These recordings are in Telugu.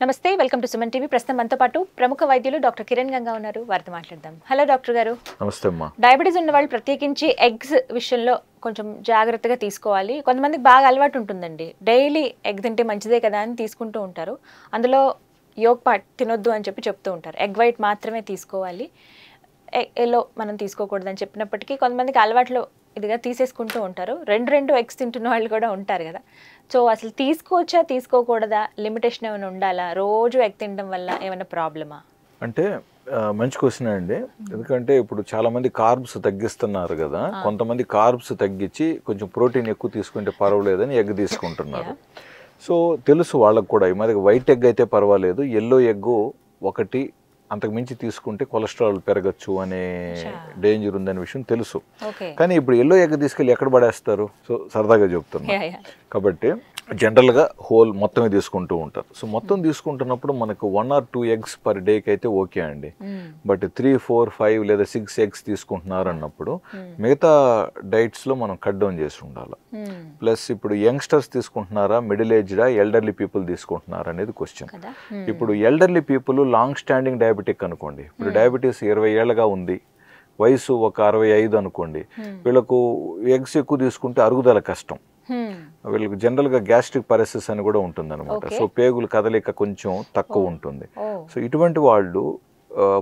నమస్తే వెల్కమ్ టు సుమన్ టీవీ ప్రస్తుతం మనతో పాటు ప్రముఖ వైద్యులు డాక్టర్ కిరణ్ గంగా ఉన్నారు వారితో మాట్లాడదాం. హలో డాక్టర్ గారు. నమస్తే అమ్మా. డయాబెటీస్ ఉన్న వాళ్ళు ప్రత్యేకించి ఎగ్స్ విషయంలో కొంచెం జాగ్రత్తగా తీసుకోవాలి. కొంతమందికి బాగా అలవాటు ఉంటుందండి, డైలీ ఎగ్ తింటే మంచిదే కదా అని తీసుకుంటూ ఉంటారు. అందులో యోగ్ పార్ట్ తినొద్దు అని చెప్తూ ఉంటారు. ఎగ్ వైట్ మాత్రమే తీసుకోవాలి, ఎల్లో మనం తీసుకోకూడదని చెప్పినప్పటికీ కొంతమందికి అలవాట్లో ఇదిగా తీసేసుకుంటూ ఉంటారు. రెండు ఎగ్స్ తింటున్న వాళ్ళు కూడా ఉంటారు కదా. సో అసలు తీసుకోవచ్చా తీసుకోకూడదా, లిమిటేషన్ ఏమైనా ఉండాలా, రోజు ఎగ్ తినడం వల్ల ఏమైనా ప్రాబ్లమా? అంటే మంచి క్వశ్చన్ అండి. ఎందుకంటే ఇప్పుడు చాలా మంది కార్బ్స్ తగ్గిస్తున్నారు కదా, కొంతమంది కార్బ్స్ తగ్గించి కొంచెం ప్రోటీన్ ఎక్కువ తీసుకుంటే పర్వాలేదని ఎగ్ తీసుకుంటున్నారు. సో తెలుసు వాళ్ళకు కూడా ఈ మధ్య వైట్ ఎగ్ అయితే పర్వాలేదు, ఎల్లో ఎగ్ ఒకటి అంతకు మించి తీసుకుంటే కొలెస్ట్రాల్ పెరగచ్చు అనే డేంజర్ ఉందనే విషయం తెలుసు. కానీ ఇప్పుడు ఎల్లో ఎగ్ తీసుకెళ్ళి ఎక్కడ పడేస్తారు? సో సరదాగా చెప్తున్నా కాబట్టి జనరల్గా హోల్ మొత్తమే తీసుకుంటూ ఉంటారు. సో మొత్తం తీసుకుంటున్నప్పుడు మనకు 1 or 2 ఎగ్స్ పర్ డేకి అయితే ఓకే అండి. బట్ 3, 4, 5 లేదా 6 ఎగ్స్ తీసుకుంటున్నారు అన్నప్పుడు మిగతా డైట్స్లో మనం కట్ డౌన్ చేసి ఉండాలి. ప్లస్ ఇప్పుడు యంగ్స్టర్స్ తీసుకుంటున్నారా, మిడిల్ ఏజ్డా, ఎల్డర్లీ పీపుల్ తీసుకుంటున్నారా అనేది క్వశ్చన్. ఇప్పుడు elderly people long standing diabetic అనుకోండి, ఇప్పుడు డయాబెటీస్ 20 ఏళ్ళగా ఉంది, వయసు ఒక 65 అనుకోండి, వీళ్ళకు ఎగ్స్ ఎక్కువ తీసుకుంటే అరుగుదల కష్టం. వీళ్ళకి జనరల్గా గ్యాస్ట్రిక్ పరెసిస్ అని కూడా ఉంటుంది అనమాట. సో పేగులు కదలిక కొంచెం తక్కువ ఉంటుంది. సో ఇటువంటి వాళ్ళు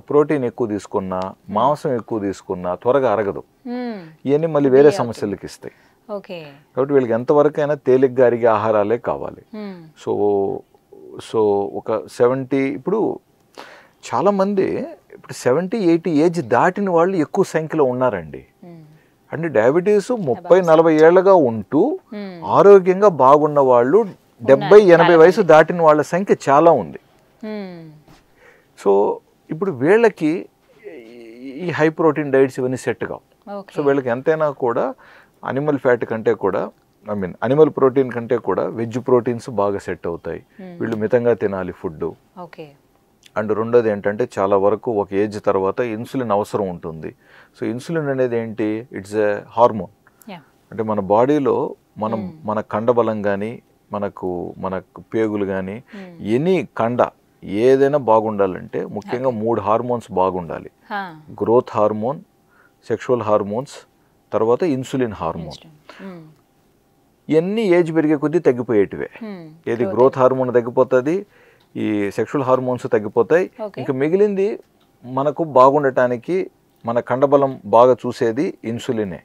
ప్రోటీన్ ఎక్కువ తీసుకున్నా, మాంసం ఎక్కువ తీసుకున్నా త్వరగా అరగదు. ఇవన్నీ మళ్ళీ వేరే సమస్యలకి ఇస్తాయి. కాబట్టి వీళ్ళకి ఎంతవరకైనా తేలిగ్గా అరిగే ఆహారాలే కావాలి. సో ఒక 70, ఇప్పుడు చాలామంది ఇప్పుడు 70-80 ఏజ్ దాటిన వాళ్ళు ఎక్కువ సంఖ్యలో ఉన్నారండి. అంటే డయాబెటీస్ 30-40 ఏళ్ళగా ఉంటూ ఆరోగ్యంగా బాగున్న వాళ్ళు 70-80 వయసు దాటిన వాళ్ళ సంఖ్య చాలా ఉంది. సో ఇప్పుడు వీళ్ళకి ఈ హై ప్రోటీన్ డైట్స్ ఇవన్నీ సెట్ కావు. సో వీళ్ళకి ఎంతైనా కూడా అనిమల్ ఫ్యాట్ కంటే కూడా, అనిమల్ ప్రోటీన్ కంటే కూడా వెజ్ ప్రోటీన్స్ బాగా సెట్ అవుతాయి. వీళ్ళు మితంగా తినాలి ఫుడ్. అండ్ రెండోది ఏంటంటే చాలా వరకు ఒక ఏజ్ తర్వాత ఇన్సులిన్ అవసరం ఉంటుంది. సో ఇన్సులిన్ అనేది ఏంటి? It's a hormone. అంటే మన బాడీలో మన కండబలం కానీ, మన పేగులు కానీ, ఎనీ కండ ఏదైనా బాగుండాలంటే ముఖ్యంగా 3 హార్మోన్స్ బాగుండాలి. గ్రోత్ హార్మోన్, సెక్షువల్ హార్మోన్స్, తర్వాత ఇన్సులిన్ హార్మోన్. ఇవన్నీ ఏజ్ పెరిగే కొద్దీ తగ్గిపోయేటివే. ఏది గ్రోత్ హార్మోన్ తగ్గిపోతుంది, ఈ సెక్షువల్ హార్మోన్స్ తగ్గిపోతాయి. ఇంకా మిగిలింది మనకు బాగుండటానికి మన కండబలం బాగా చూసేది ఇన్సులినే.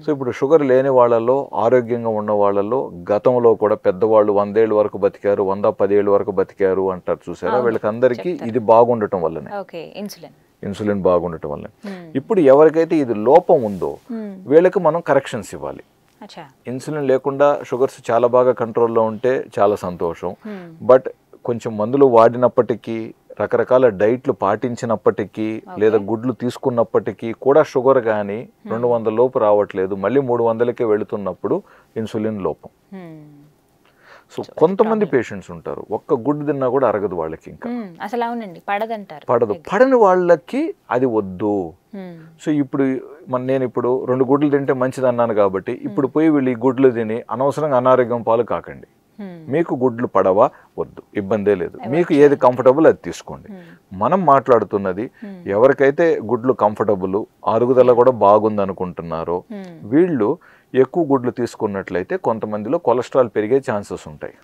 సో ఇప్పుడు షుగర్ లేని వాళ్ళలో, ఆరోగ్యంగా ఉన్న వాళ్ళలో గతంలో కూడా పెద్దవాళ్ళు 100 ఏళ్ళ వరకు బతికారు, 110 ఏళ్ళ వరకు బతికారు అంటారు చూసారా, వీళ్ళకి అందరికీ ఇది బాగుండటం వల్లనే, ఇన్సులిన్ బాగుండటం వల్లనే. ఇప్పుడు ఎవరికైతే ఇది లోపం ఉందో వీళ్ళకి మనం కరెక్షన్స్ ఇవ్వాలి. ఇన్సులిన్ లేకుండా షుగర్స్ చాలా బాగా కంట్రోల్లో ఉంటే చాలా సంతోషం. బట్ కొంచెం మందులు వాడినప్పటికీ, రకరకాల డైట్లు పాటించినప్పటికీ, లేదా గుడ్లు తీసుకున్నప్పటికీ కూడా షుగర్ కానీ 200 లోపు రావట్లేదు, మళ్ళీ 300కే వెళుతున్నప్పుడు ఇన్సులిన్ లోపం. సో కొంతమంది పేషెంట్స్ ఉంటారు ఒక్క గుడ్డు తిన్నా కూడా అరగదు వాళ్ళకి, ఇంకా అసలు అవునండి పడదు. పడని వాళ్ళకి అది వద్దు. సో ఇప్పుడు నేను ఇప్పుడు 2 గుడ్లు తింటే మంచిది అన్నాను కాబట్టి ఇప్పుడు పోయి వీళ్ళు ఈ గుడ్లు తిని అనవసరంగా అనారోగ్యం పాలు కాకండి. మీకు గుడ్లు పడవా? వద్దు, ఇబ్బందే లేదు. మీకు ఏది కంఫర్టబుల్ అది తీసుకోండి. మనం మాట్లాడుతున్నది ఎవరికైతే గుడ్లు కంఫర్టబుల్, అరుగుదల కూడా బాగుంది అనుకుంటున్నారో వీళ్ళు ఎక్కువ గుడ్లు తీసుకున్నట్లయితే కొంతమందిలో కొలెస్ట్రాల్ పెరిగే ఛాన్సెస్ ఉంటాయి.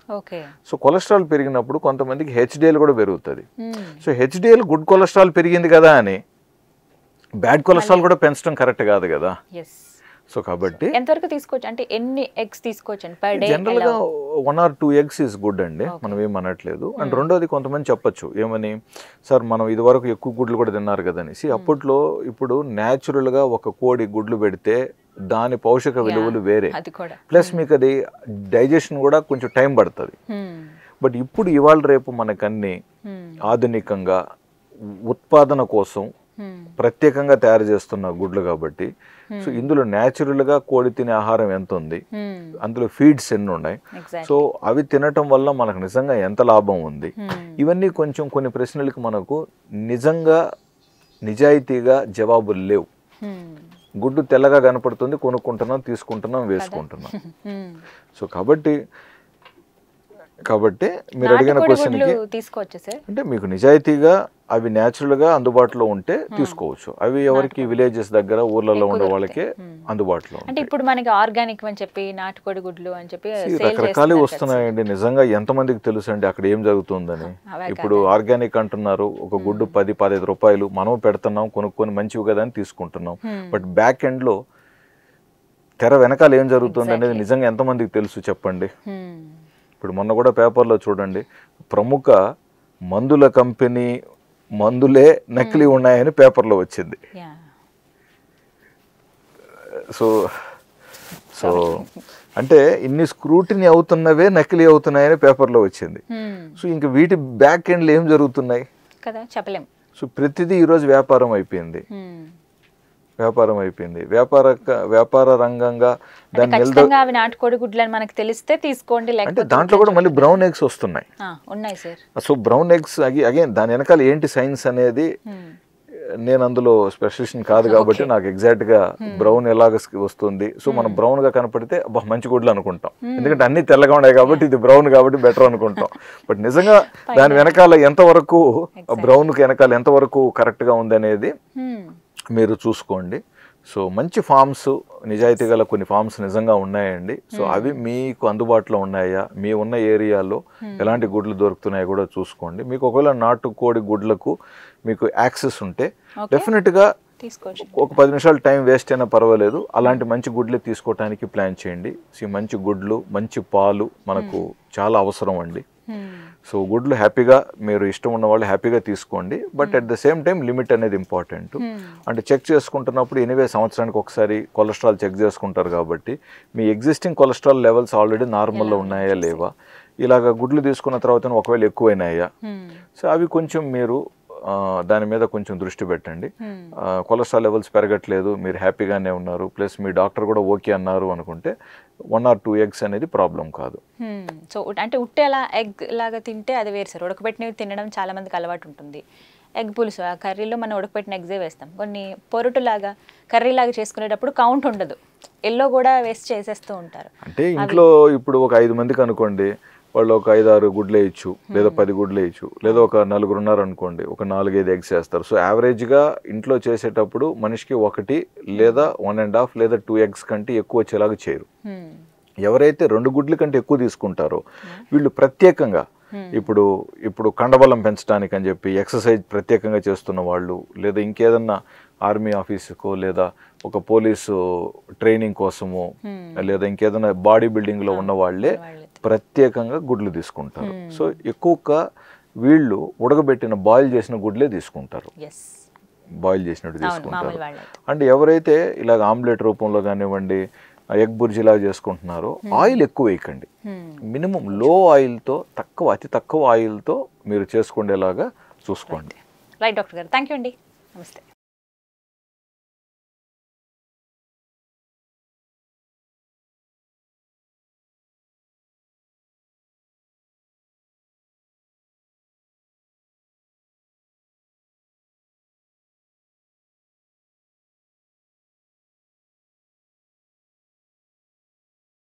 సో కొలెస్ట్రాల్ పెరిగినప్పుడు కొంతమందికి హెచ్డిఎల్ కూడా పెరుగుతుంది. సో హెచ్డిఎల్ గుడ్ కొలెస్ట్రాల్ పెరిగింది కదా అని బ్యాడ్ కొలెస్ట్రాల్ కూడా పెంచడం కరెక్ట్ కాదు కదా. సో కాబట్టి ఎంతవరకు తీసుకోవచ్చు, అంటే ఎన్ని ఎగ్స్ తీసుకోవచ్చు పర్ డే? జనరల్గా 1 or 2 ఎగ్స్ ఈజ్ గుడ్ అండి, మనం ఏం అనట్లేదు. అండ్ రెండోది కొంతమంది చెప్పచ్చు ఏమని, సార్ మనం ఇది వరకు ఎక్కువ గుడ్లు కూడా తిన్నారు కదని. అప్పట్లో ఇప్పుడు న్యాచురల్గా ఒక కోడి గుడ్లు పెడితే దాని పౌషక విలువలు వేరే, ప్లస్ మీకు అది డైజెషన్ కూడా కొంచెం టైం పడుతుంది. బట్ ఇప్పుడు ఇవాళ రేపు మనకన్నీ ఆధునికంగా ఉత్పాదన కోసం ప్రత్యేకంగా తయారు చేస్తున్న గుడ్లు కాబట్టి, సో ఇందులో న్యాచురల్గా కోడి తినే ఆహారం ఎంత ఉంది, అందులో ఫీడ్స్ ఎన్ని ఉన్నాయి, సో అవి తినటం వల్ల మనకు నిజంగా ఎంత లాభం ఉంది, ఇవన్నీ కొంచెం కొన్ని ప్రశ్నలకు మనకు నిజంగా నిజాయితీగా జవాబులు లేవు. గుడ్డు తెల్లగా కనపడుతుంది, కొనుక్కుంటున్నాం, తీసుకుంటున్నాం, వేసుకుంటున్నాం. సో కాబట్టి కాబట్టి మీరు అడిగిన నాటుకోడి క్వశ్చన్కి గుడ్లు తీసుకోవచ్చా సార్? అంటే మీకు నిజాయితీగా అవి న్యాచురల్గా అందుబాటులో ఉంటే తీసుకోవచ్చు. అవి ఎవరికి విలేజెస్ దగ్గర ఊర్లలో ఉండే వాళ్ళకే అందుబాటులో అంటే ఉంటాయి. ఇప్పుడు మనకి ఆర్గానిక్ అని చెప్పి నాటుకోడి గుడ్లు అని చెప్పి రకరకాలు వస్తున్నాయండి. నిజంగా ఎంతమందికి తెలుసు అండి అక్కడ ఏం జరుగుతుందని. ఇప్పుడు ఆర్గానిక్ అంటున్నారు, ఒక గుడ్డు 10-15 రూపాయలు, మనం పెడుతున్నాం కొనుక్కొని మంచివి కదా అని తీసుకుంటున్నాం. బట్ బ్యాక్ ఎండ్లో తెర వెనకాల ఏం జరుగుతుంది అనేది నిజంగా ఎంతమందికి తెలుసు చెప్పండి. ఇప్పుడు మొన్న కూడా పేపర్లో చూడండి, ప్రముఖ మందుల కంపెనీ మందులే నకిలీ ఉన్నాయని పేపర్లో వచ్చింది. సో సో అంటే ఇన్ని స్క్రూటినీ అవుతున్నవే నకిలీ అవుతున్నాయని పేపర్లో వచ్చింది. సో ఇంకా వీటి బ్యాక్ ఎండ్లో ఏం జరుగుతున్నాయి కదా చెప్పలేం. సో ప్రతిదీ ఈరోజు వ్యాపారం అయిపోయింది. వ్యాపార రంగంగా దాన్ని అవి నాటుకోడి గుడ్లని మనకు తెలిస్తే తీసుకోండి. అంటే దాంట్లో కూడా మళ్ళీ బ్రౌన్ ఎగ్స్ వస్తున్నాయి. ఉన్నాయి sir. So brown eggs again దాని వెనకాల ఏంటి సైన్స్ అనేది నేను అందులో స్పెషలిస్ట్ కాదు కాబట్టి నాకు ఎగ్జాక్ట్ గా బ్రౌన్ ఎలాగ వస్తుంది. సో మనం బ్రౌన్ గా కనపడితే మంచి గుడ్లు అనుకుంటాం, ఎందుకంటే అన్ని తెల్లగా ఉన్నాయి కాబట్టి ఇది బ్రౌన్ కాబట్టి బెటర్ అనుకుంటాం. బట్ నిజంగా దాని వెనకాల ఎంతవరకు బ్రౌన్ కి వెనకాల ఎంతవరకు కరెక్ట్ గా ఉంది అనేది మీరు చూసుకోండి. సో మంచి ఫార్మ్స్, నిజాయితీ గల కొన్ని ఫార్మ్స్ నిజంగా ఉన్నాయండి. సో అవి మీకు అందుబాటులో ఉన్నాయా, మీ ఉన్న ఏరియాలో ఎలాంటి గుడ్లు దొరుకుతున్నాయో కూడా చూసుకోండి. మీకు ఒకవేళ నాటుకోడి గుడ్లకు మీకు యాక్సెస్ ఉంటే డెఫినెట్గా ఒక 10 నిమిషాలు టైం వేస్ట్ అయినా పర్వాలేదు, అలాంటి మంచి గుడ్లే తీసుకోవటానికి ప్లాన్ చేయండి. సో మంచి గుడ్లు, మంచి పాలు మనకు చాలా అవసరం అండి. సో గుడ్లు హ్యాపీగా మీరు ఇష్టం ఉన్న వాళ్ళు హ్యాపీగా తీసుకోండి. But at the same time limit అనేది ఇంపార్టెంట్. అంటే చెక్ చేసుకుంటున్నప్పుడు ఎనీవే సంవత్సరానికి ఒకసారి కొలెస్ట్రాల్ చెక్ చేసుకుంటారు కాబట్టి మీ ఎగ్జిస్టింగ్ కొలెస్ట్రాల్ లెవెల్స్ ఆల్రెడీ నార్మల్లో ఉన్నాయా లేవా, ఇలాగ గుడ్లు తీసుకున్న తర్వాత ఒకవేళ ఎక్కువైనాయా, సో అవి కొంచెం మీరు దాని మీద కొంచెం దృష్టి పెట్టండి. కొలెస్ట్రాల్ లెవెల్స్ పెరగట్లేదు, మీరు హ్యాపీగానే ఉన్నారు, ప్లస్ మీ డాక్టర్ కూడా ఓకే అన్నారు అనుకుంటే 1 or 2 eggs అనేది ప్రాబ్లం కాదు. సో అంటే ఉట్టే అలా ఎగ్ లాగా తింటే అది వేరు సార్. ఉడకబెట్టినవి తినడం చాలా మందికి అలవాటు ఉంటుంది. ఎగ్ పులుసు ఆ కర్రీలో మనం ఉడకబెట్టిన ఎగ్సే వేస్తాం. కొన్ని పొరుటులాగా కర్రీలాగా చేసుకునేటప్పుడు కౌంట్ ఉండదు, ఎల్లో కూడా వేస్ట్ చేసేస్తూ ఉంటారు. అంటే ఇంట్లో ఇప్పుడు ఒక 5 మందికి అనుకోండి, వాళ్ళు ఒక 5-6 గుడ్లు వేయచ్చు, లేదా 10 గుడ్లు వేయచ్చు, లేదా ఒక 4 ఉన్నారు అనుకోండి, ఒక 4-5 ఎగ్స్ వేస్తారు. సో యావరేజ్గా ఇంట్లో చేసేటప్పుడు మనిషికి 1 లేదా 1.5 లేదా 2 eggs కంటే ఎక్కువ వచ్చేలాగా చేయరు. ఎవరైతే 2 గుడ్ల కంటే ఎక్కువ తీసుకుంటారో వీళ్ళు ప్రత్యేకంగా ఇప్పుడు కండబలం పెంచడానికి అని చెప్పి ఎక్సర్సైజ్ ప్రత్యేకంగా చేస్తున్న వాళ్ళు, లేదా ఇంకేదన్నా ఆర్మీ ఆఫీసుకో లేదా ఒక పోలీసు ట్రైనింగ్ కోసమో లేదా ఇంకేదైనా బాడీ బిల్డింగ్లో ఉన్న వాళ్ళే ప్రత్యేకంగా గుడ్లు తీసుకుంటారు. సో ఎక్కువగా వీళ్ళు ఉడకబెట్టిన బాయిల్ చేసిన గుడ్లే తీసుకుంటారు, బాయిల్ చేసినట్టు తీసుకుంటారు. అంటే ఎవరైతే ఇలాగ ఆమ్లెట్ రూపంలో కానివ్వండి, ఎగ్ బుర్జీలాగా చేసుకుంటున్నారో ఆయిల్ ఎక్కువ వేయకండి. మినిమం లో ఆయిల్తో, అతి తక్కువ ఆయిల్తో మీరు చేసుకునేలాగా చూసుకోండి. రైట్ డాక్టర్ గారు, థ్యాంక్ యూ అండి, నమస్తే.